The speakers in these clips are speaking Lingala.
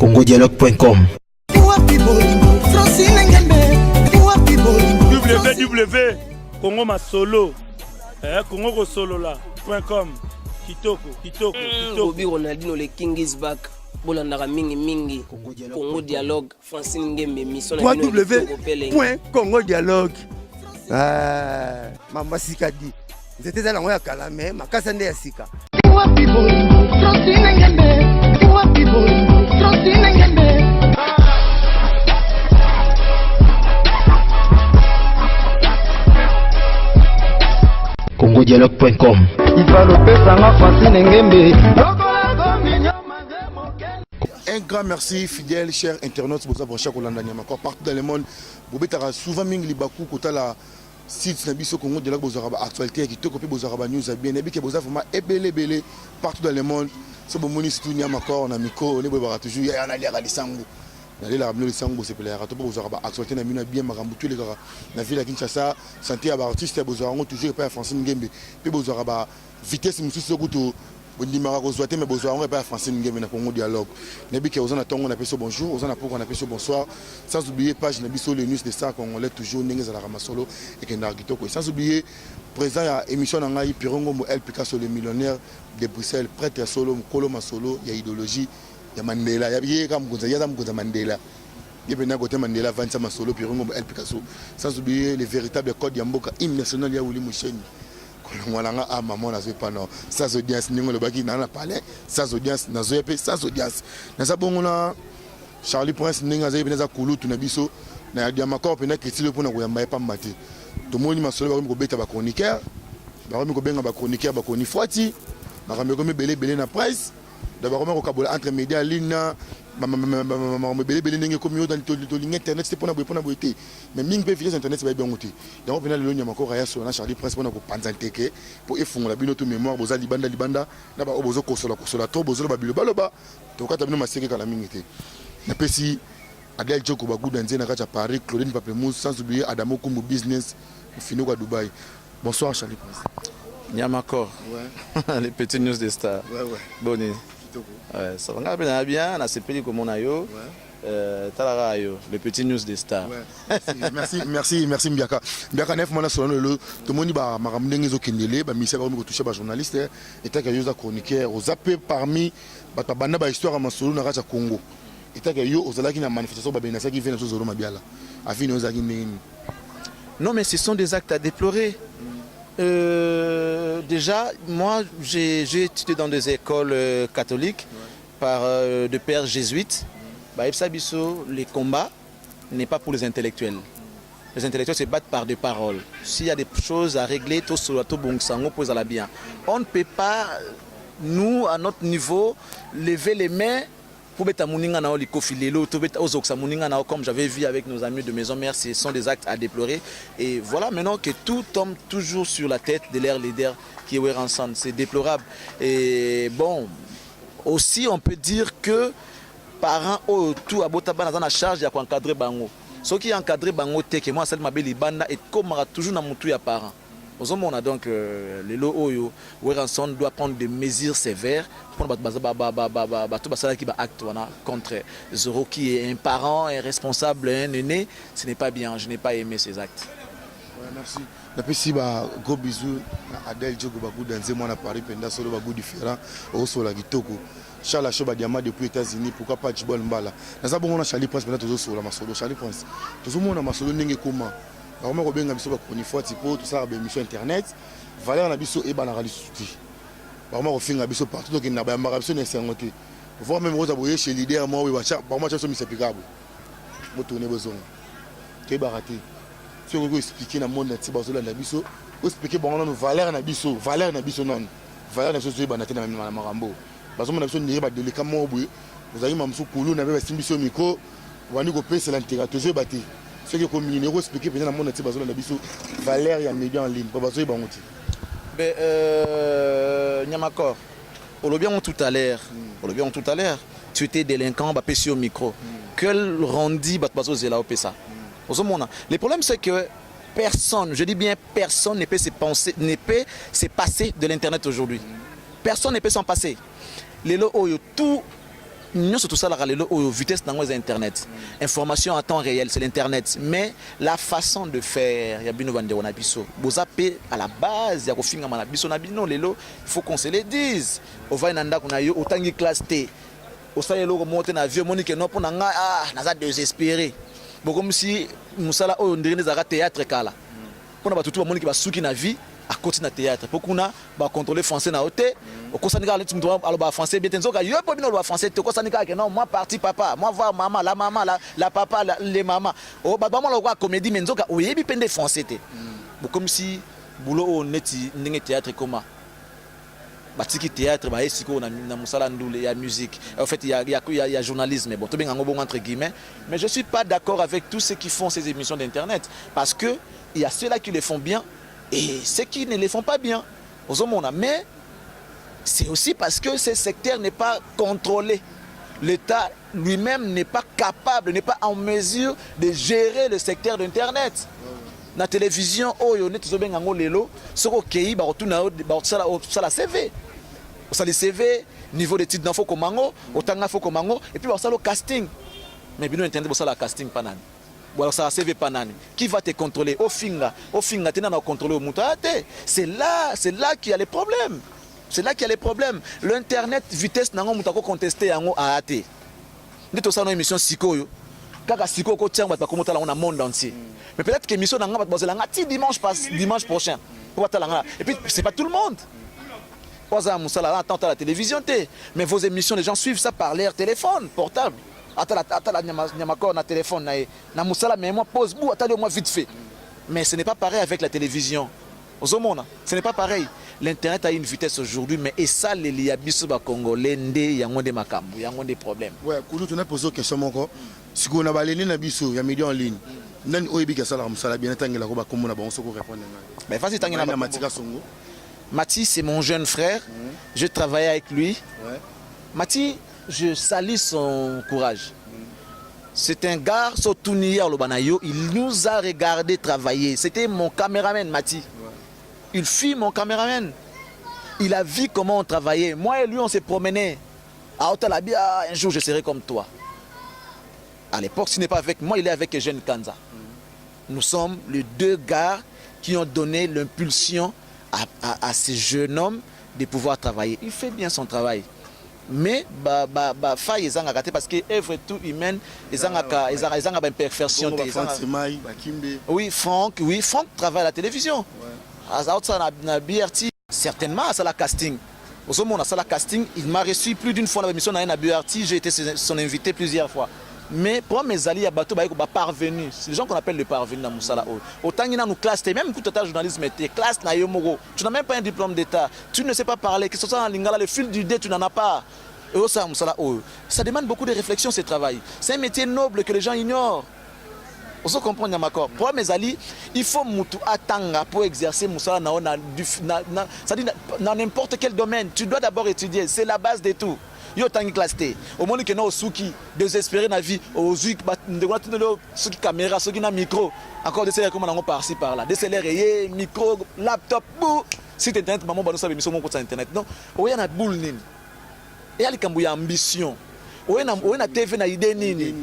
congodialogue.com. www.congomasolo congokosolola.com. Kitoko. Bobby Ronaldinho, le King is back. Bolandara mingi Congo Dialogue Francine Ngembe mission www.congodialogue. Mama Sikadi. C'était dans la Kalame, ma Kasande Asika. congodialogue.com. Un grand merci, fidèles, chers internautes, pour vous chaque encore partout dans le monde. Vous avez souvent mis les Bakou, côté la site Nabiso Congo de la Bozaraba actualité qui te copie Bozaraba News à bien. Et bien, vous avez ébélé partout dans le monde. Si vous avez tout encore, on a Miko, on est toujours, il y a un allié à l'Issango. D'aller la ramener le sang, c'est pour les ratos, vous avez actualité, on a bien maramboutu les gars. La ville à Kinshasa, santé à l'artiste, vous avez toujours pas Francine Ngembe. Puis vous avez vitesse, monsieur Sogoto. Vous dites mais vous avez pas Francine Ngembe dans Congo Dialogue. Nabi qui vous attend, on appelle ça bonjour, vous en appelle on appelle ça bonsoir. Sans oublier page Nabi sur les news de ça qu'on l'a toujours n'engage à la Ramasolo et qu'on a Kitoko. Sans oublier présent à émission Nangaï Pirongo El Picasso le millionnaire de Bruxelles prêtre à solo Kolo Masolo, il y a idéologie. Il y a Mandela, il y a Mandela. Il y a côté Mandela, Vanessa Masolo, Pirongo, El Picasso. Sans oublier les véritables codes Yamboka, hymne national, il y a Willy Moucheni. Ah, maman, n'a pas non. Sans audience, nous le bagi, n'a pas l'air. Sans audience, n'a pas sans audience. N'a pas bon, Charlie Prince, n'a pas Koulou, tu n'as pas so. N'a pas encore, peut-être que si le point n'a pas maté. Tout le monde m'a solo, il y a un chroniqueur. Il y a un chroniqueur, il y a un Fouati. Il y a un belé na presse. D'abord, entre médias, l'INA, belé comme dans internet, c'est pour la beauté. Mais ming peut faire internet, c'est bien monté. Donc, on a le encore à sur Charlie Prince pour panzanteke pour effondrer la binoto mémoire, boza libanda, d'abord bozo kosola, trop bozo baloba. Donc, quand tu as massacré la mingité. Na pesi Adel Djoko Bagou dans Zena à Paris, Claudine Papemousse, sans oublier Adamo Kumbu Business, fino à Dubaï. Bonsoir Charlie Prince. Niamakor, ouais. Les petites news des stars. Ouais. Bonne. Ouais, ça va bien, on a CPD comme on a yo. Talarayo, les petites news des stars. Ouais. Merci Mbiaka. Mbiaka neuf mois sur le tout le monde va m'amener les okindele, bah Michel va me toucher par journaliste et tant que yo chroniqueur, aux appels parmi bah banda ba histoire à Masolo na racha Congo. Et tant que yo aux alaki na manifestation ba benasa qui vient sur Zoro Mabiala. Afin aux akindeni. Non mais ce sont des actes à déplorer. Déjà, moi j'ai étudié dans des écoles catholiques par de pères jésuites. Les combats n'est pas pour les intellectuels. Les intellectuels se battent par des paroles. S'il y a des choses à régler, tout sur la bien. On ne peut pas, nous, à notre niveau, lever les mains pour mettre comme j'avais vu avec nos amis de Maison Mère, ce sont des actes à déplorer. Et voilà maintenant que tout tombe toujours sur la tête de leur leader qui est ensemble. C'est déplorable. Et bon, aussi on peut dire que parents tout à Botaban dans la charge, il y a encadrer bango. Ce qui est encadré bango que moi celle ma belle banda et comme toujours dans mon tout à parents. On a donc les lots Oyo, Weranson doit prendre des mesures sévères pour qui acte contre Zoro qui est un parent, un responsable, un aîné. Ce n'est pas bien, je n'ai pas aimé ces actes. Ouais, merci. Merci, gros bisous à Adel Djoko Bagou dans moi à Paris, pendant solo Bagou différent, au sol à Gitoko. Charles Choba Diama depuis les États-Unis, pourquoi pas Djibol Mbala. Nous avons Charlie Prince, maintenant toujours sur la Masolo. Charlie Prince, tout le monde a Masolo n'est comment. Alors, on a bien tout ça, émission internet. Valère n'a biso et banarali souti. Alors, on a fait partout, donc il n'a pas marabé sur les sangotés. Voir même Rosa Boyer chez leader, moi, par moi, je suis applicable. Je vais tourner besoin. Tu es baraté. Si on veut expliquer dans le monde, tu vas biso. Vous expliquez, bon, on a Valère n'a biso, Valère n'a biso non. Valère n'a biso banaté dans la marambo. Parce qu'on a besoin de dire, vous avez même sous Koulou, on avait un biso micro, on a dit que c'est l'intégrateur, je vais battre. Ce qui comme minéraux expliqué pendant le monde de Bazola Nabiso Valère et média en ligne pour Bazola Bangoti. Niamakor, on le bien tout à l'heure. Tu étais délinquant, bah pèse au micro. Quel rendu bah Bazola Zela au pesa. Le problème c'est que personne, je dis bien personne ne peut se passer de l'internet aujourd'hui. Personne ne peut s'en passer. Les lots tout nous surtout ça la vitesse dans les internet. Information en temps réel, c'est l'internet. Mais la façon de faire, il y a bien vendre on a biso. Bozapé à la base, il y a kofinga na biso na bino lelo, il faut qu'on se le dise. On va nanda qu'on a eu autant de classe T. Au ça yelo monter na vieux monique non pour nanga naza désespéré. Bon comme si musala o ndire des théâtre kala. Pour na batutu ba monique ba suki na vie à côté na théâtre. Pour qu'on a ba contrôler français na hôtel. Au kosanika le tumto aloba français bien tenzoka yo po bino aloba français to kosanika que non moi parti papa, moi voir maman, la papa, les mamans. Oh ba moi la comédie menzoka oyebi pende français té. Bon comme si boulot on neti ndenge théâtre comment. Batiki théâtre ba esiko na musala ndule ya musique. En fait il y a journalisme mais bon to benga ngobongo entre guillemets, mais je suis pas d'accord avec tous ceux qui font ces émissions d'internet parce que il y a ceux-là qui les font bien et ceux qui ne les font pas bien. Mais c'est aussi parce que ce secteur n'est pas contrôlé. L'État lui-même n'est pas capable, n'est pas en mesure de gérer le secteur d'Internet. La télévision, la CV. Le CV, niveau d'études d'info comme mango, et puis le casting. Mais bien Internet, c'est le casting pas nan. Ça CV pas nan. Qui va te contrôler? Au finga, tu n'as pas contrôlé au moutate. C'est là qu'il y a les problèmes. C'est là qu'il y a les problèmes. L'internet, vitesse, n'a pas contesté à AT. Nous avons une émission Sikoyo. Kaka Sikoyo, on a un monde entier. Mais peut-être que l'émission n'a pas dimanche prochain. Et puis, ce n'est pas tout le monde. Attends à la télévision. Mais vos émissions, les gens suivent ça par leur téléphone portable. Attends la téléphone. Mais moi, pose, attendez-moi vite fait. Mais ce n'est pas pareil avec la télévision. Ce n'est pas pareil. L'internet a une vitesse aujourd'hui, mais et ça, les liabiso congolais, il y a des macambou, il y a des problèmes. Ouais, quand on a posé une question encore, si on a balayé les nabiso, il y a médias en ligne. Nan oyebi ka sala musala bien tangela ko ba komona ba on se répondre. Mais vas-y tangela Matika Songo. Mati c'est mon jeune frère. Je travaille avec lui. Mati, je salue son courage. C'est un gars Sotounier Lobanayo, il nous a regardé travailler. C'était mon caméraman Mati. Il fut mon caméraman. Il a vu comment on travaillait. Moi et lui, on s'est promené. À Otalabia, un jour, je serai comme toi. À l'époque, ce n'est pas avec moi, il est avec Eugène Kanza. Nous sommes les deux gars qui ont donné l'impulsion à ce jeune homme de pouvoir travailler. Il fait bien son travail. Mais faille ils ont raté parce que œuvre tout humaine ils ont une imperfection. Oui, Franck travaille à la télévision. À BRT, certainement à la casting. À la casting, il m'a reçu plus d'une fois dans l'émission à BRT, j'ai été son invité plusieurs fois. Mais pour mes alliés à bateau, parvenus, c'est les gens qu'on appelle les parvenus dans Moussala. Autant qu'il y a nos classes, même quand tu as journalisme, classe tu n'as même pas un diplôme d'État, tu ne sais pas parler, que ce soit en lingala, le fil du dé, tu n'en as pas. Ça demande beaucoup de réflexion, ce travail. C'est un métier noble que les gens ignorent. Vous comprenez, Yamakor. Pour mes alliés, il faut Moutou Atanga pour exercer Moussala dans n'importe quel domaine. Tu dois d'abord étudier, c'est la base de tout. Yo tangi classe T. Au moment que nous souki désespéré na vie, aux yeux ceux qui caméra, ceux qui na micro, encore des séries comme on par-ci par-là, des séries micro, laptop, site internet, maman nous savons mission mon compte internet. Non, on y a boule nini. Et il y a ambition. On y a TV na idée nini.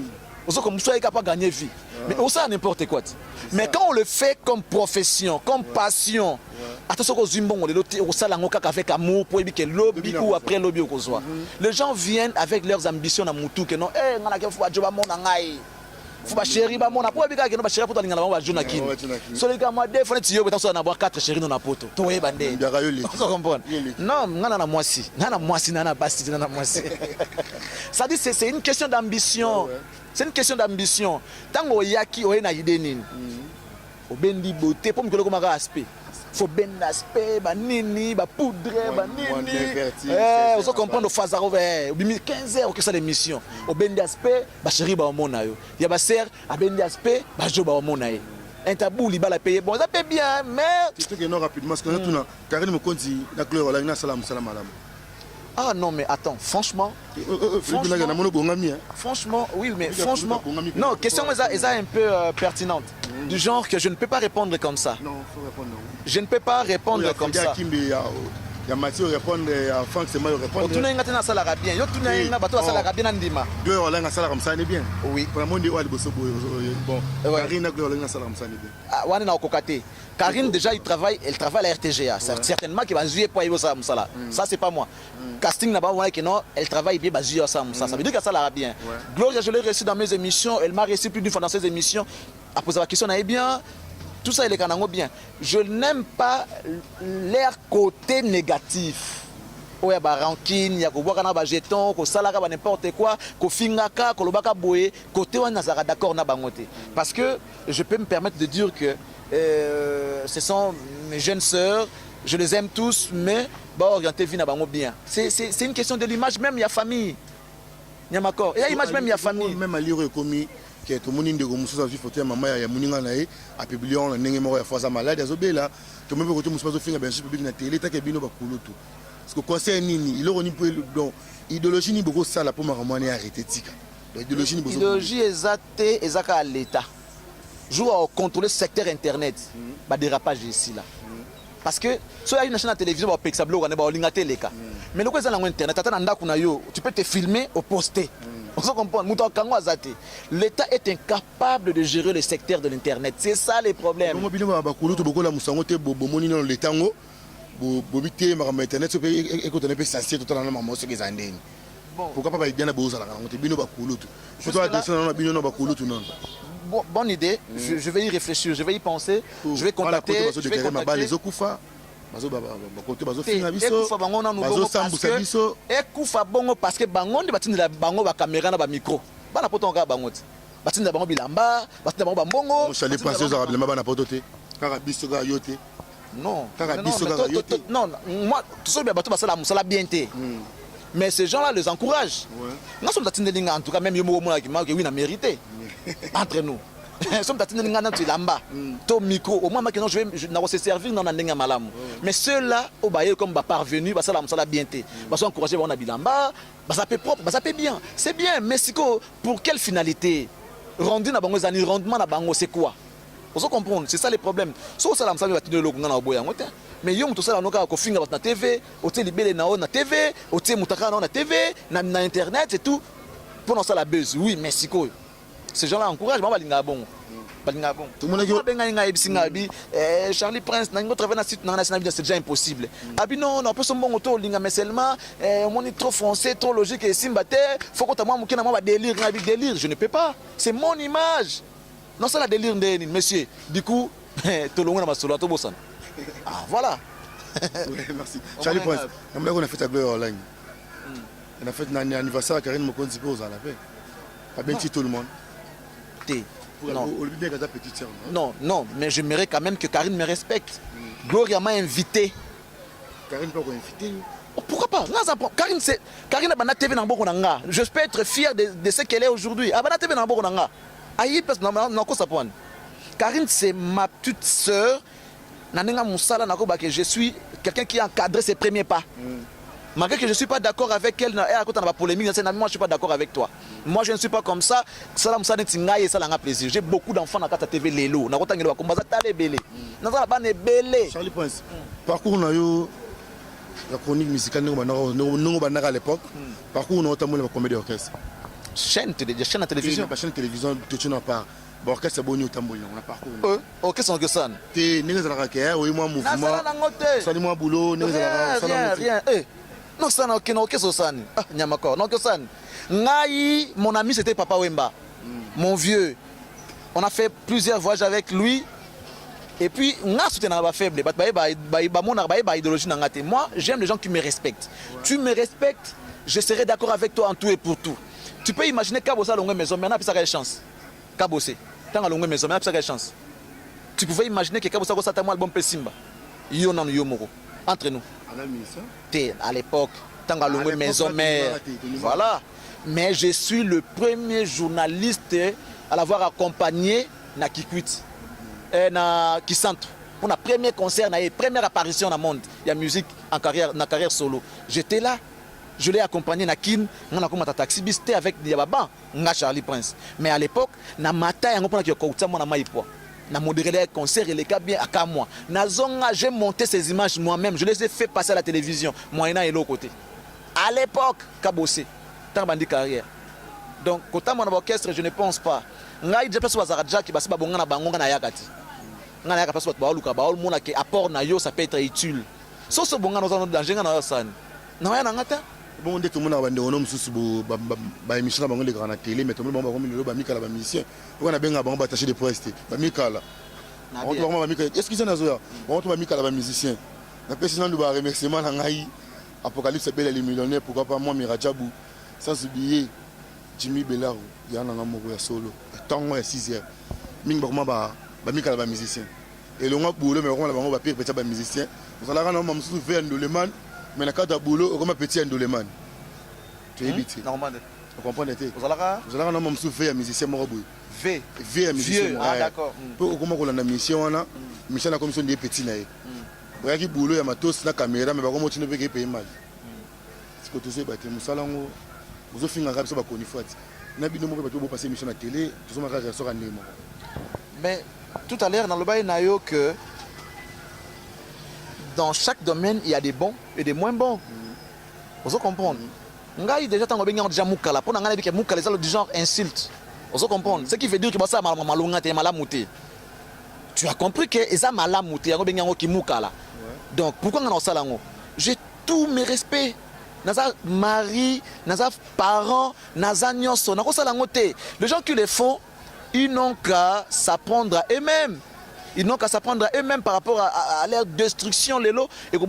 On comme soit capable de gagner vie. Mais on sait n'importe quoi. Mais quand on le fait comme profession, comme passion, attention aux humains, on sait avec amour pour éviter lobby ou après lobby au soit. Les gens viennent avec leurs ambitions à Moutou que non, on a qu'il faut job à mon angai. Faut pas chérir ba mon apo bika que non ba chérir pour ta lingala ba jona kini. So les gars moi des fois tu yo betanso na boire 4 chéris na poto. To e bande. Vous comprenez? Non, ngana na mwasi. Ngana mwasi na basti na mwasi. Ça dit c'est une question d'ambition. C'est une question d'ambition. Tant que yaki o na idée nini. O bendi beauté pour me comme un aspect. Faut ben aspect ba nini ba poudre ba nini. On comprend le phasaro 15 heures que ça l'émission. O bendi aspect ba chéri ba mona yo. Ya ba ser a bendi aspect ba jo ba mona yo. Un tabou li ba la payer bon ça paye bien mais tu sais que non rapidement parce que on a tout Karine me konti na couleur la ina salam madame. Ah non mais attends, franchement, franchement, oui mais franchement, non, question est un peu pertinente, du genre que je ne peux pas répondre comme ça. Non, faut répondre. Je ne peux pas répondre comme ça. ya Mathieu répondre à Franck c'est mal répondre. Tout n'a pas ça la bien. Yo tout n'a pas bateau ça la bien andima. Deux on l'a ça comme ça n'est bien. Oui. Pour le monde on bosso bon. Karine on l'a ça comme ça n'est bien. Ah on a kokate. Karine déjà elle travaille à la RTGA. Certainement qu'il va jouer pour y ça là. Ça c'est pas moi. Casting là-bas on que non, elle travaille bien basé ça ça veut dire que ça la bien. Gloria je l'ai reçu dans mes émissions, elle m'a reçu plus d'une fois dans ses émissions. À poser la question est bien. Tout ça, il est quand même bien. Je n'aime pas leur côté négatif. Il y a des rancune, il y a des jetons, il y a n'importe quoi, il y a des côté où on est d'accord. Parce que je peux me permettre de dire que ce sont mes jeunes sœurs, je les aime tous, mais orienter vie bien. C'est une question de l'image même, il y a famille. Il y a l'image même, il y a famille. Même à lire commis. Que tout le monde est comme ça, photo maman ya muninga nae a publié on ndenge moko ya fois malade azobela to même côté musuba zo finga bien sûr public na télé ta ke bino ba kulutu parce que conseil nini il aura ni pour donc idéologie ni beaucoup ça la pour maman ni arrêter tika idéologie ni beaucoup idéologie exacte ezaka à l'état joue à contrôler secteur internet ba dérapage ici là parce que so ya une chaîne de télévision ba peksa blog na ba olinga teleka mais le quoi ça na internet tata na ndako na yo tu peux te filmer au poster. L'État est incapable de gérer le secteur de l'Internet. C'est ça les problèmes. Pourquoi pas bien bonne idée, je vais y réfléchir, je vais y penser, je vais contacter les Okufa. Parce que bango de batindela bango ba caméra na ba micro bana poto nga bango batindela bango bilamba batindela bango bongo chalet princesse arabement bana poto te kaka biso ga yote non non moi tout ça bien bato basala musala bien te mais ces gens là les encouragent nga sommes batindela en tout cas même yo mo mona ki ma que oui na mérité entre nous sommes tatine ngana tu lamba to micro au moins maintenant je vais se servir dans ndenge malamu mais ceux-là au baye comme ba parvenu ba sala musala bien té ba sont encourager ba on a bilamba ba ça peut propre ba ça peut bien c'est bien mais siko pour quelle finalité rendu na bango zani rendement na bango c'est quoi vous comprenez c'est ça les problèmes so sala musala ba tine lo ngana oboya ngote mais yo muto sala noka ko finga na TV hôtel libele na TV hôtel mutaka na TV na internet et tout pour non ça la buzz oui mais siko ces gens-là encouragent, bon. Tout le monde dit Charlie Prince, c'est déjà impossible. Non, on peut se bon auto, mais seulement, on est trop français, trop logique et simbate. Faut qu'on t'amène délire, je ne peux pas. C'est mon image. Non, c'est la délire, monsieur. Du coup, tout le monde a solo, tout le monde. Ah, voilà. Merci. Charlie Prince, on a fait ta gloire online. On a fait un anniversaire à Karine Mokondi pour la paix. Pas bien tout le monde. Non, mais j'aimerais quand même que Karine me respecte. Gloria m'a invité. Karine peut inviter. Pourquoi pas? Karine a TV dans Boko Nanga. Je peux être fier de ce qu'elle est aujourd'hui. Elle a TV dans Boko Nanga. Karine, c'est ma petite sœur. Je suis quelqu'un qui a encadré ses premiers pas. Malgré que je ne suis pas d'accord avec elle, moi je ne suis pas d'accord avec toi. Moi je ne suis pas comme ça. Ça me plaisir. J'ai beaucoup d'enfants dans la TV Lelo. Charlie Prince, parcours la chronique musicale à l'époque. Parcours nous avons comédie d'orchestre. Chaîne de télévision. Chaîne de télévision, tu n'as pas. Orchestre c'est bon au tambour on a parcours. Orchestre que ça. T'es né dans la carrière, oui moi mouvement. Ça moi boulot, rien. Non, ça n'a aucun orchestre. Ah, Nyamakor. Non, que ça. Ngaï, mon ami, c'était Papa Wemba. Mon vieux. On a fait plusieurs voyages avec lui. Et puis, nga soutenu à faible. Moi, j'aime les gens qui me respectent. Tu me respectes, je serai d'accord avec toi en tout et pour tout. Tu peux imaginer Kabosa longue maison, maintenant, il y a une chance. Kabosé. Tant à longue maison, maintenant, il y a une chance. Tu pouvais imaginer que Kabosa a un album Pessimba. Yonan Yomoro. Entre nous. À l'époque, tant à longue maison, mère. Voilà. Mais je suis le premier journaliste à l'avoir accompagné na Kikwit. Na Kisanto. Pour la première concert, la première apparition dans le monde. Il y a musique en carrière solo. J'étais là. Je l'ai accompagné na Kin, na komata taxi bisté avec Diababa, na Charlie Prince. Mais à l'époque, na mata yango pona ki ko utsa mona maipo. na modéré les concerts et les cas bien à moi. Nazonga, j'ai monté ces images moi-même, je les ai fait passer à la télévision, moyennant et l'autre côté. À l'époque, Kabossé, tant bandi carrière. Donc, quand mon orchestre, je ne pense pas. Ngai déjà place Wazaraja qui passe ba bonga na bangonga na yakati. Nga na yakati passe ba luka ba mona ke apport na yo ça peut être utile. So so bonga no danger na san. Na ya na ngata. Bon dès que mon abande on mususu ba émission na bango le grand télé mais tout le monde ba comme le ba mikala ba musicien. On a benga bango ba attaché de presse ba mikala. On to ba mikala. Est-ce que ça na zo ya? On to ba mikala ba musicien. Na président nous ba remerciement na ngai Apocalypse belle les millionnaires pourquoi pas moi Mirajabou sans oublier Jimmy Bellarou yana na moko ya solo. Tango ya 6h. Ming ba mikala ba musicien. Et le ngwa boulot mais on la bango ba pire petit ba musicien. Vous allez rendre un mususu faire Ndoleman. Mais dans le cadre de boulot, on a petit Ndoleman. Tu es habitué. Normal. Vous comprenez? Vous allez rendre un mususu un musicien Morobou. V. Musicien. Ah d'accord. Pour comment on a une mission, on a mission la commission des petits naïfs. Vous voyez que boulot, il y a matos, la caméra, mais comment tu ne peux pas payer mal. C'est que tu sais, nous salons, vous offrez un arabe, ça va qu'on y fasse. Nous avons passé mission à la télé, tout ça, on va mais tout à l'heure, dans le bail, il que dans chaque domaine, il y a des bons et des moins bons. Vous comprenez? Ngai déjà tant que déjà mukala, pour n'engager que mukala, c'est du genre insulte. Vous comprenez? Ce qui veut dire que ça malonga te malamuté. Tu as compris que ça malamuté, yango bengango ki mukala. Donc pourquoi on a ça là? J'ai tous mes respects. Naza mari, naza parents, naza nyoso, nako ça là ngoté. Les gens qui le font, ils n'ont qu'à s'apprendre à eux-mêmes. Ils n'ont qu'à s'apprendre à eux-mêmes par rapport à leur destruction lelo et ko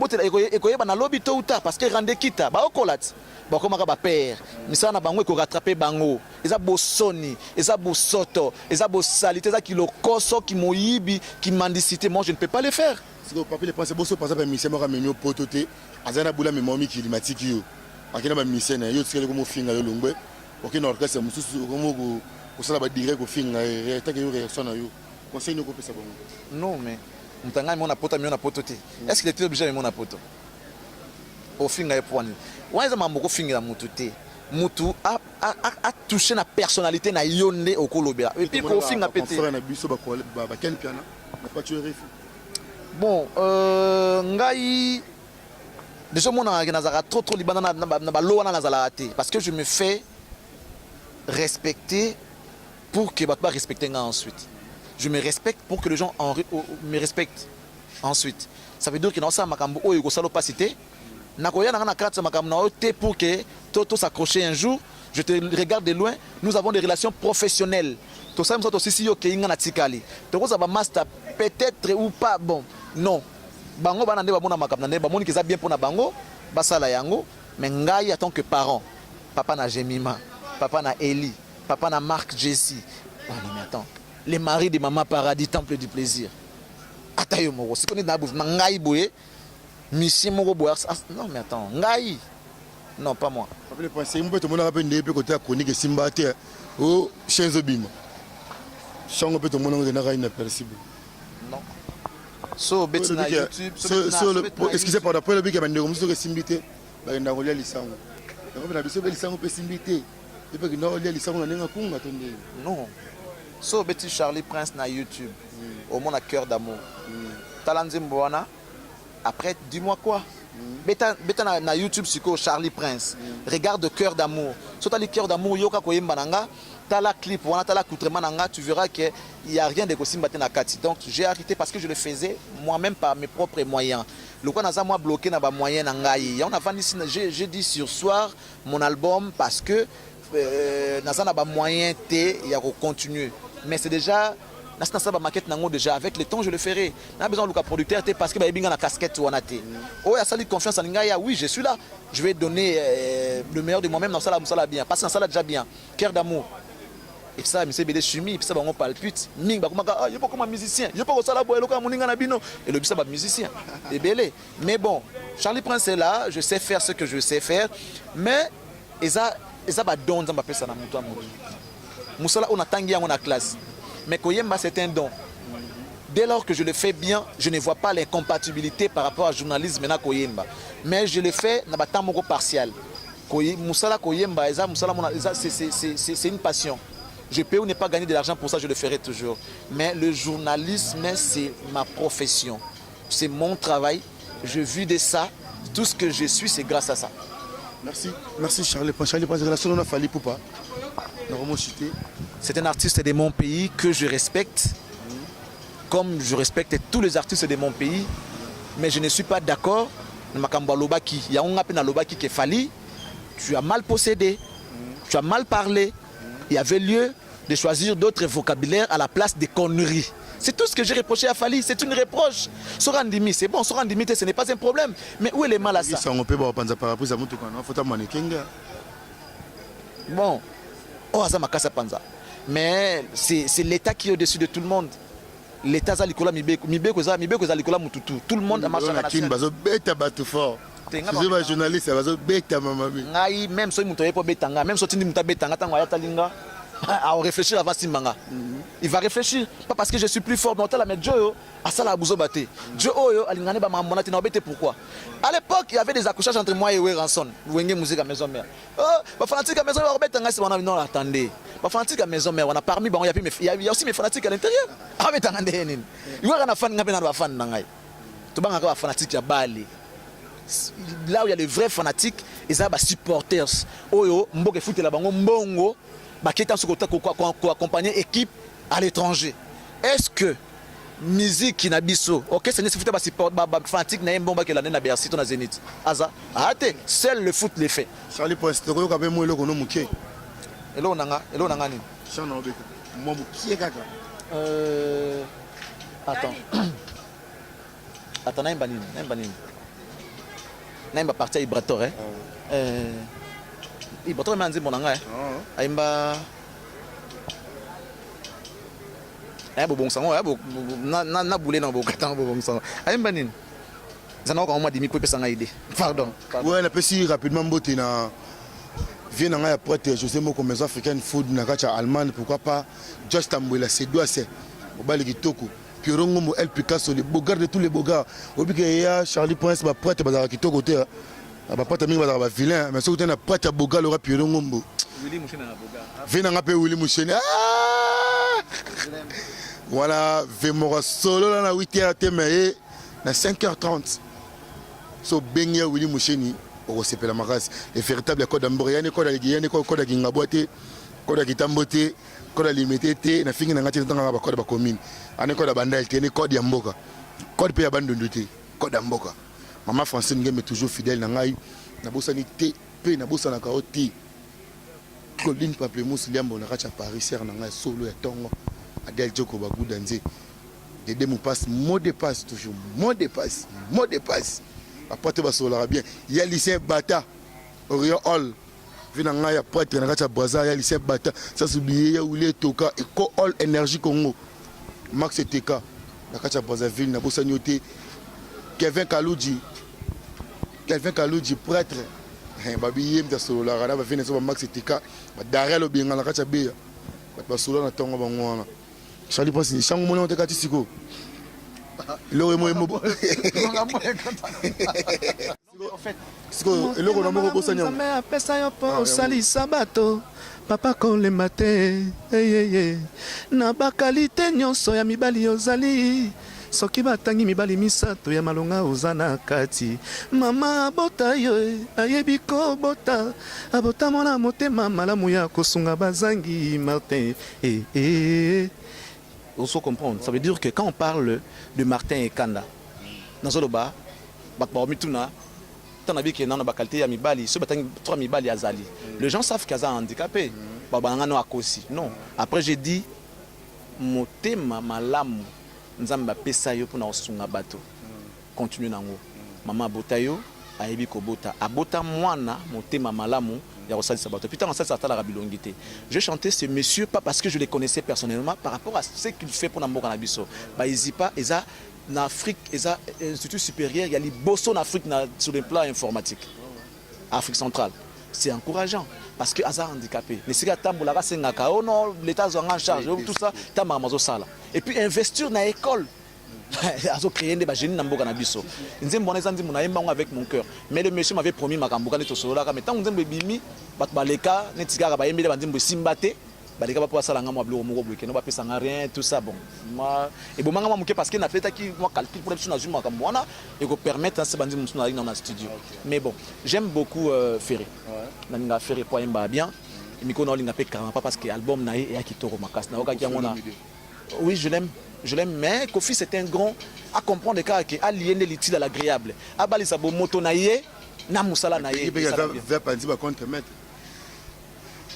na lobby tôt ou tard parce que rende kita ba okolat ba komaka ba père misana bango ko rattraper bango eza bosoni eza bosoto eza bosalite eza kilokoso ki moyibi ki mendicité. Moi je ne peux pas le faire. Si vous papé les pensez bosso par exemple mission mora menyo pototé azana bula memomi climatique yo akina ba mission na yo tsele ko mo finga yo longwe okina orchestre mususu ko mo ko sala ba direct ko finga ta ke yo réaction na yo. Conseil nous couper ça bon. Non mais mtanga mon apoto mi on apoto te. Est-ce qu'il était obligé de mon apoto? Au finga et point. Waiza mamoko finga mutu te. Mutu a touché la personnalité na yonde au kolobera. Et puis ko finga pété. Frère na biso ba ko ba ken piana. Na pas tuer refu. Bon ngai déjà mon nazara trop libana na ba loana nazala te parce que je me fais respecter pour que ba respecter nga ensuite. Je me respecte pour que les gens me respectent ensuite. Ça veut dire que dans ça, makambo o yego salo pas cité. Nakoya na carte makambo na oté pour que toto s'accrocher un jour. Je te regarde de loin. Nous avons des relations professionnelles. Tout ça, nous sommes aussi si yo ke inga na tikali. Donc ça va master peut-être ou pas bon. Non. Bango banande ba mona makambo na ba moni ki za bien pour na bango, basala yango, mais ngai en tant que parent. Papa na Jemima, papa na Eli, papa na Marc Jessie. Oh non mais attends. Les maris de Maman Paradis, temple du plaisir. Atayo moro, si on est dans la ngai boye, monsieur moro boye. Non mais attends, ngai. Non, pas moi. Après le passé, on peut te montrer un peu de côté à chronique Simbate au Chenzobim. Chango peut te montrer un peu inapercible. Non. So betina YouTube, excusez par après le bic à nous sur Simbite, bah il a relié lisango. Donc on a besoin de lisango peut Simbite. Et puis il a relié lisango na nenga kunga attendez. Non. So beti Charlie Prince na YouTube. Au monde à cœur d'amour. Talanzimboana. Après dis-moi quoi? Beta na YouTube siko Charlie Prince. Regarde Cœur d'amour. So t'as le Cœur d'amour yoka koyemba nanga. T'as la clip wana t'as la coutrement nanga, tu verras que il y a rien de kosimba na kati. Donc j'ai arrêté parce que je le faisais moi-même par mes propres moyens. Le quoi naza moi bloqué na ba moyen nanga. On a vendu j'ai dit sur soir mon album parce que naza na ba moyen té il y a continuer. Mais c'est déjà na maquette nango déjà avec le temps je le ferai. On a besoin de producteur parce que ba binga na casquette wana té. Oh ya sali confiance en ngaya, oui, je suis là. Je vais donner le meilleur de moi-même dans ça là bien parce que ça là déjà bien. Cœur d'amour. Et ça monsieur Bélé chimie, puis ça on palpite. Ming ba komaka ah, yo pas comme musicien. Yo pas ça là boy loka moninga na bino et le bisa ba musicien. Et Bélé. Mais bon, Charlie Prince est là, je sais faire ce que je sais faire, mais eza ba don za ba pesa na mutu amour. Moussala on a tangi en classe. Mais Koyemba c'est un don. Dès lors que je le fais bien, je ne vois pas l'incompatibilité par rapport à journalisme maintenant Koyemba. Mais je le fais dans un partiel. Moussala Koyemba, c'est une passion. Je peux ou ne pas gagner de l'argent pour ça, je le ferai toujours. Mais le journalisme, c'est ma profession. C'est mon travail. Je vis de ça. Tout ce que je suis, c'est grâce à ça. Merci. Merci Charlie. Charlie, pas de relation, on a fallu pour pas. C'est un artiste de mon pays que je respecte. Comme je respecte tous les artistes de mon pays. Mais je ne suis pas d'accord. Il y a un appel dans Lobaki qui est fallu. Tu as mal possédé. Tu as mal parlé. Il y avait lieu de choisir d'autres vocabulaires à la place des conneries. C'est tout ce que j'ai reproché à Fali, c'est une reproche. Sorandimi, c'est bon, Sorandimi, ce n'est pas un problème. Mais où est le mal à ça? Bon, mais c'est l'État qui est au-dessus de tout le monde. L'État a l'Ikola Mibeko, Mibeko a l'Ikola Mututu. Tout le monde a marché à la nation. Même si à réfléchir avant Simanga. Il va réfléchir, pas parce que je suis plus fort, mais Dieu a ça la bouzo batté. Dieu pourquoi? À l'époque, il y avait des accouchages entre moi et Ranson. Wenge musique à maison mère. Oh, fanatique à maison mère, non, attendez. Fanatique à maison mère, on a parmi, il y a aussi mes fanatiques à l'intérieur. Ah, mais attendez, il y a un fan, il y a un fan. Tout le monde a un fanatique à Bali. Là où il y a les vrais fanatiques, ils ont des supporters. Oyo, Mboke foot la bango, Mbongo. Qui est en ce côté pour accompagner l'équipe à l'étranger. Est-ce que musique qui n'a biso, ok, c'est nécessaire de fanatique n'a bon que l'année n'a bien si ton a Zénith. Aza, arrêtez, seul le foot les fait. Charlie pour c'est quand même moi le kono muké. Elo nanga ni. Chana obeka. Moi muké kaka. Attends. Attends, n'imba partir Ibrator hein. Ibrator m'a dit mon nanga. Aimba bon sang na boulé dans bokatan bon sang aimba nini zana ko mwa dimi ko pesa nga idée pardon ouais la pesi rapidement mboté na vient na ya pote José Moko maison africaine food na kacha Allemagne pourquoi pas Just Amboula c'est doit c'est au bali kitoko Pirongo mo El Picasso les beaux gars de tous les beaux gars obi que ya Charlie Prince ba pote ba kitoko te ba pote mingi ba vilain mais surtout na pote boga le Pirongo mbo Willy Mouchena na boga vient na pe Willy Mouchena voilà Vemora solo là na 8h mais na 5h30 so bengia Willy Moucheni au sepela maras les véritables code d'Amboriane code de code de Ngabote code de Kitambote code limité na fingi na ngati ntanga ba code ba commune ane code bandal te ne code ya mboka code pe ya bandondote code mboka maman Francine ngeme toujours fidèle na ngai na bosani te pe na bosana ka oti Claudine Pamplemousse Liambo na kacha Paris ser na ngai solo ya tongo Adel Joko Bagou Danze des mots passe mot de passe toujours mot de passe après tu vas sur bien il y a lycée Bata Orion Hall venant ya prêtre na kacha Braza ya lycée Bata ça s'oublier ya Oulé Toka Eco All Énergie Congo Max TK na kacha Brazzaville na bosanyoté Kevin Kalouji prêtre babi yem da solo la rada ba venir sur Max TK ba Darel Obinga na kacha Beya ba solo na tongo bangwana Charlie Prince chango mona te kati siko lo mo en fait siko eloko na moko bosanya mais apesa yo po sali sabato papa kole mate na bakalite nyonso ya mibali ozali soki batangi mibali misato ya malonga ozana kati mama abota yo ayebi kobota abota mona motema malamu ya kosunga bazangi Martin Il faut comprendre. Ça veut dire que quand on parle de Martin et Kanda, dans le bas, les gens savent qu'ils sont handicapés. Non. Après, j'ai dit, mon thème, ma lame, nous avons fait pour nous bateau. Continue nango. Maman botayo, ayebi kobota. Abota mwana, mon thème, ma lame. Je chantais ce monsieur pas parce que je les connaissais personnellement, par rapport à ce qu'il fait pour Nambo Canabiso. En Afrique, il y a un institut supérieur, il y a les bossons en Afrique sur le plan informatique. Afrique centrale. C'est encourageant parce que Aza handicapé. L'État a en charge, tout ça, et puis investir dans l'école. Azo créé des génies dans Bokanabiso. Avec mon cœur. Mais le monsieur m'avait promis ma camboukane to solo là. Mais tant que nous bimi, batbaleka, netigara ba yembe bandimbo simbate. les gars va pouvoir ça l'anga moi bleu moko bloqué, non pas ça rien tout ça bon. Moi et bon manga moi parce qu'il n'a fait qui moi calcul pour les choses na comme moi et que permettre à ces bandits nous dans le studio. Mais bon, j'aime beaucoup Ferré. Ouais. Nanga Ferré pour yemba bien. Miko na linga pe karama pas parce que album na et Kitoko makas na oka kiangona. Oui, je l'aime, mais Kofi c'est un grand à comprendre des cas qui aliéner l'utile à l'agréable. Abali sa bo moto na yé na musala na yé. Il va pas dire contre mettre.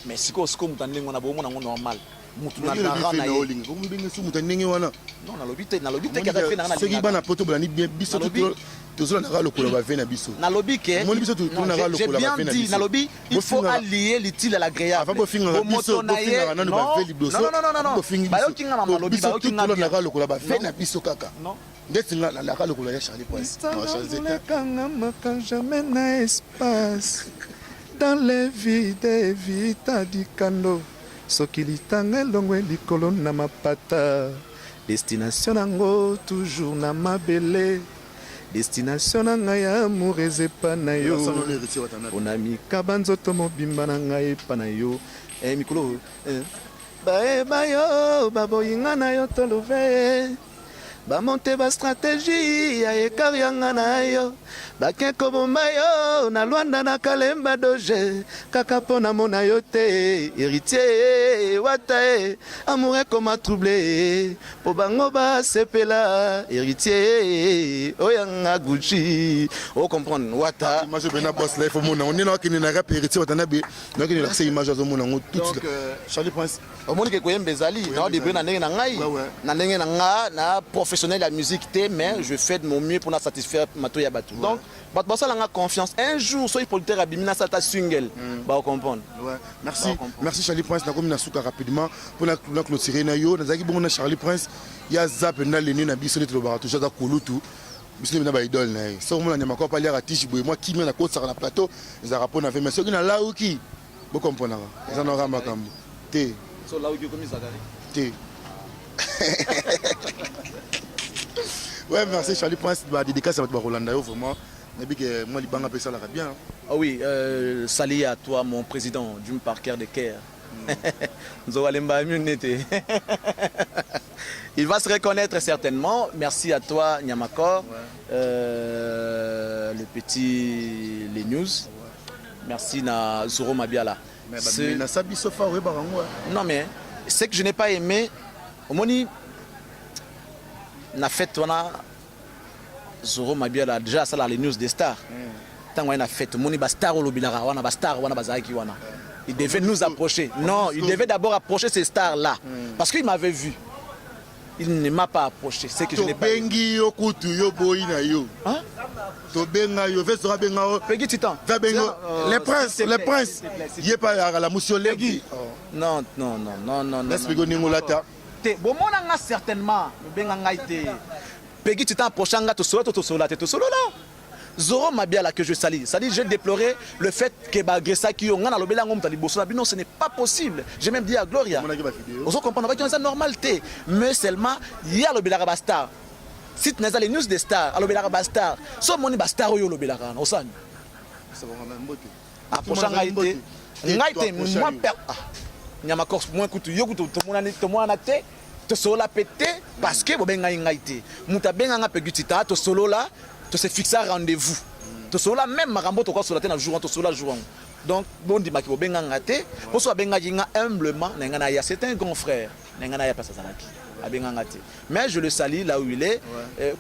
Mais si ko mutandeng on a bo mona normal. Mutu na na na yé. Vous bingi su mutandeng wana. Non, na lobité qui a fait na na. Ce qui bana poto blani bien biso tout na le kolo ba vena biso. Na lobby que j'ai bien dit na lobby il faut allier l'utile à l'agréable. Avant finir biso na yé. Non. Ba yo kinga na lobby ba yo kinga na le kolo ba vena biso kaka. Non. Ndetinga na le kolo ya Charlie Prince. Quand jamais na espace dans les vides vita di kando soki litanga longwe likolo na mapata destination nango toujours na mabele destination na ngai amour ezepa na yo onamika banzoto mobimba na ngai epa na yo mikolo baeba yo baboyinga na yo tolove bamonte bastratégie ya ekari yanga na yo bake kobomba yo na lwanda na kalemba doje kaka mpo na mona yo te héritier wata e amour ekoma trouble po bango basepela héritier oyanga gucci o comprendre wata image bena boss life mona on est là qui n'a pas héritier wata na be donc il a ces images zo mona tout Charlie Prince au monde ke koyembe ezali na de na ndenge na ngai na ndenge na nga na professionnel la musique mais je fais de mon mieux pour satisfaire mato ya batu donc bato basala nga confiance un jour soy politaire abimina sata single ba comprendre. Ouais, merci Charlie Prince na komi na suka rapidement pour na clôturer na yo nazaki bongo na Charlie Prince ya zap na lenu na biso le barato jaza kolutu biso na ba idole na ye so mo na nyama ko pa lera tishi boy moi qui na ko sara na plateau za rapport na 20 mais soki na la uki bo comprendre ça na ramba kambo te so la uki komi zakari te. Ouais, merci Charlie Prince, dédicace à votre Rolanda, vraiment. Moi, les banques ça bien. Ah oui, salut à toi, mon président du parquet de Caire. Il va se reconnaître certainement. Merci à toi, Nyamakor, le petit Les News. Merci à Zoro Mabiala. Non, mais ce que je n'ai pas aimé, au moni. Na fête on a Zoro Mabiala déjà ça là les news des stars tant on a fête moni ba star au binara wana ba star wana bazaki wana il devait nous approcher non il devait d'abord approcher ces stars là parce qu'il m'avait vu il ne m'a pas approché c'est que je n'ai pas bengi yo kutu yo boyina yo hein to benga yo vesora benga Peggy Titan les princes il est pas à la musiolegi non laisse bigo ningolata bon mon anga certainement benga ngaite Peggy Titan approchanga to solo là Zoro Mabiala que je salue j'ai déploré le fait que bagressa qui on a lobela ngom tali bosso non ce n'est pas possible j'ai même dit à Gloria on se comprend pas que c'est normalité mais seulement il y a lobela bastar si tu n'as les news des stars lobela bastar so moni bastar yo lobela kana osani approchanga ngaite moi nyama course moins kutu yo kutu to mona te to solo la pété parce que bobenga ngaite muta benga nga Peggy Titan to solo là to se fixer rendez-vous to solo là même makambo to ko solo te na jour to solo jour donc bon di maki bobenga ngate po so benga jinga humblement nga na ya c'est un grand frère nga na ya pasa zanaki abenga ngate mais je le salue là où il est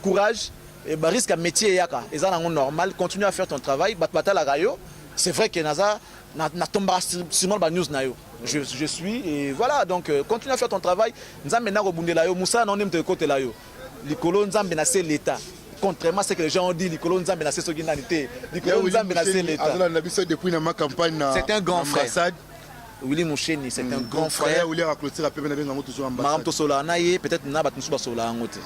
courage et risque à métier yaka ezana normal continue à faire ton travail batata la rayo c'est vrai que naza na tomba sur ba news na yo je suis et voilà donc continue à faire ton travail nzambe na robundela yo musa na onem te côté la yo likolo nzambe na c'est l'état contrairement à ce que les gens ont dit likolo nzambe na c'est soki nanité likolo nzambe na c'est l'état depuis na ma campagne c'est un grand frère Willy Moucheni, c'est un grand frère. Maram Tosola naye peut-être na bat nsuba sola ngote.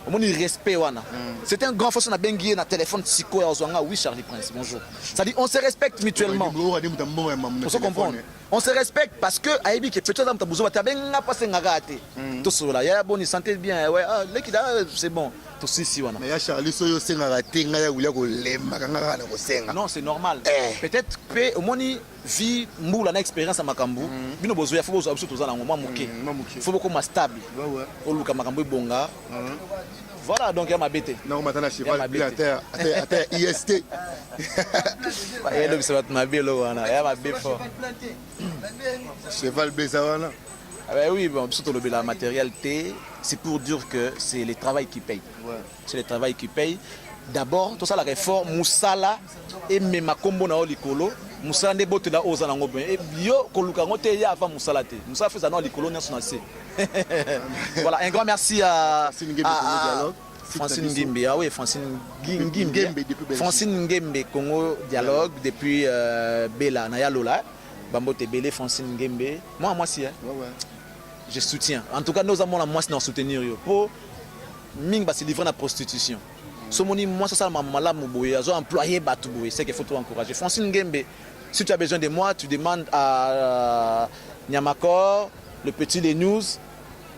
Omoni respect wana. C'est un grand frère na bengi na téléphone siko ya ozwanga oui Charlie Prince bonjour. Ça dit on se respecte mutuellement. On se comprend. On se respecte parce que aibi que peut-être dans ta bouzo ta benga passer ngara te. Tosola ya boni santé bien ouais lekida c'est bon. Mais ya Charlie soyo senga raté nga ya wulia ko lemba kanga na ko senga. Non, c'est normal. Peut-être que au moni vie mboula na expérience à makambu. Bino bozo ya faut bozo absolu tozala ngoma moké. Faut beaucoup ma stable. Ouais. O luka makambu bonga. Voilà donc il y a ma bête. Non, maintenant cheval à terre IST. Ouais, donc ça va ma bête là, il y a ma bête fort. Cheval Bézawana. Ah ben oui, bon, surtout le matériel T, c'est pour dire que c'est le travail qui paye. Ouais. C'est le travail qui paye. D'abord, tout ça la réforme, Moussala et Mema Kombo na Olikolo, Moussala ne botte la oza na ngobe. Et bio koluka ngote ya avant Moussala te. Moussala fait ça dans Olikolo national C. Voilà, un grand merci à Francine Ngimbe. Ah oui, Francine Ngimbe. Francine Ngimbe Congo Dialogue depuis Bela Naya Lola. Bambote Belé, Francine Ngimbe. Moi si hein. Ouais. Je soutiens. En tout cas, nous avons la moitié de soutenir pour Ming va se livrer à la prostitution. Somoni moi ça m'a malade mouboye, j'ai employé Batouboye, c'est qu'il faut tout encourager. Francine Ngimbe, si tu as besoin de moi, tu demandes à Nyamakor, le petit Les News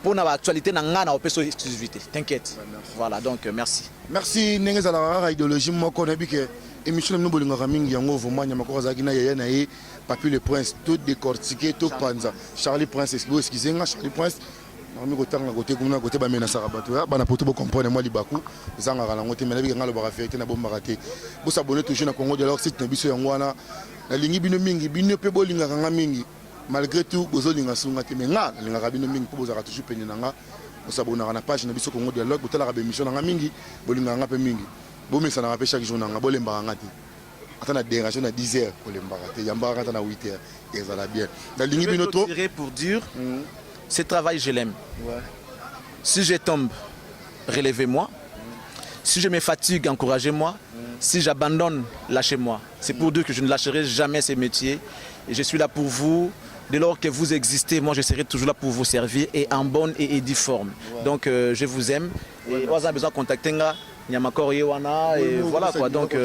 pour l'actualité dans ngana au peso exclusivité. T'inquiète. Voilà, donc merci. Merci Nenga la idéologie moi connais bien que émission nous bolinga mingi yango vraiment Nyamakor azaki na yaya na ye Papi le Prince tout décortiqué tout panza. Charlie Prince excusez-moi Charlie Prince Nami kotanga côté comme na côté ba mena sarabato bana poto bo comprendre moi libaku zanga kala ngote mena bika ngalo ba vérité na bomba raté bo s'abonner toujours na Congo Dialogue site na biso yango wana na lingi bino mingi bino pe bolinga kanga mingi malgré tout bozo linga sunga te menga linga bino mingi po bozaka toujours peni nanga bo s'abonner na page na biso Congo Dialogue bo tala ka émission nanga mingi bolinga nga pe mingi bo mesa na pe chaque jour nanga bolemba nga te atana dérange na 10h bolemba raté yamba ka na 8h et ça va bien na lingi bino to pour dire ce travail, je l'aime. Ouais. Si je tombe, relevez-moi. Si je me fatigue, encouragez-moi. Si j'abandonne, lâchez-moi. C'est pour dire que je ne lâcherai jamais ce métier. Et je suis là pour vous. Dès lors que vous existez, moi je serai toujours là pour vous servir et en bonne et due forme. Ouais. Donc je vous aime. Et vous avez besoin de contacter Nyamakor Yewana. Et voilà quoi. Donc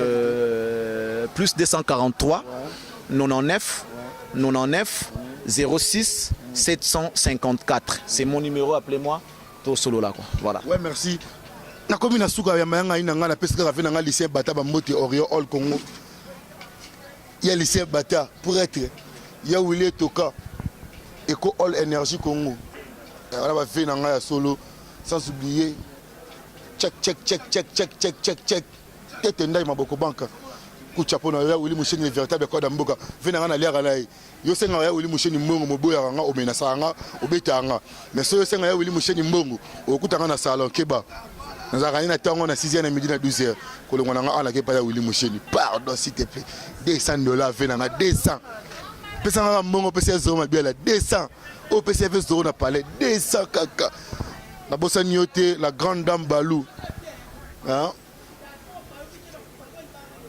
plus 243 99 99 06 754. C'est mon numéro, appelez-moi. Tout solo là quoi. Voilà. Ouais, merci. Na commune Souka ya mayanga ina ngala pesika ka fina lycée Bata Bambote Orient All Congo. Il y a lycée Bata pour être il y a Willy Toka Eco All Energy Congo. Voilà va fina ngala solo sans oublier check. Tete ndai maboko banka. Kuchapo na ya Willy Musheni véritable code mboka. Fina ngana liaka lai. Yo senga ya Willy Musheni mbongo moboya nga omena sanga obetanga mais so yo senga ya Willy Musheni mbongo okutanga na salon keba nazaka na tango na 6h na midi na 12h kolongo nga ala ke pa ya Willy Musheni pardon s'il te plaît $200 vena na 200 pesa nga mbongo pesa zo mabiela 200 o pesa zo na palais 200 kaka na bossa nyote la grande dame Balou hein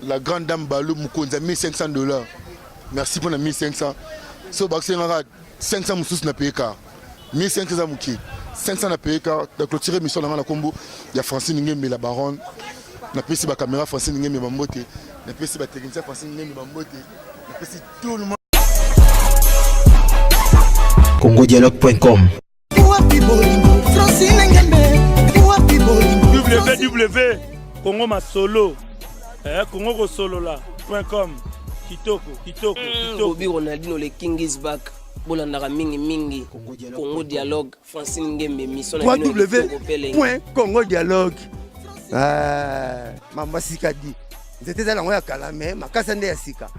la grande dame Balou mukonza $1500. Merci pour les 1500. So baxé ngara 500 mususu na PK. 1500 za muki. 500 na PK. La clôturer mission na Kombo. Il y a Francine Ngimbe la baronne. Na pesi ba caméra Francine Ngimbe Bambote. Na pesi ba technicien Francine Ngimbe Bambote. Na pesi tout le monde. congodialogue.com www.congomasolo congosolola.com Kitoko. Bobby Ronaldinho le King is back. Bolandaka mingi. Congo Dialogue. Francine Ngimbe mission na www.congodialogue. Mama Sikadi. C'était ça la ngoya kala mais makasa nde ya sika.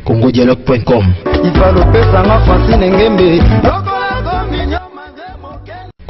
congodialogue.com Il va le faire, ça m'a fasciné.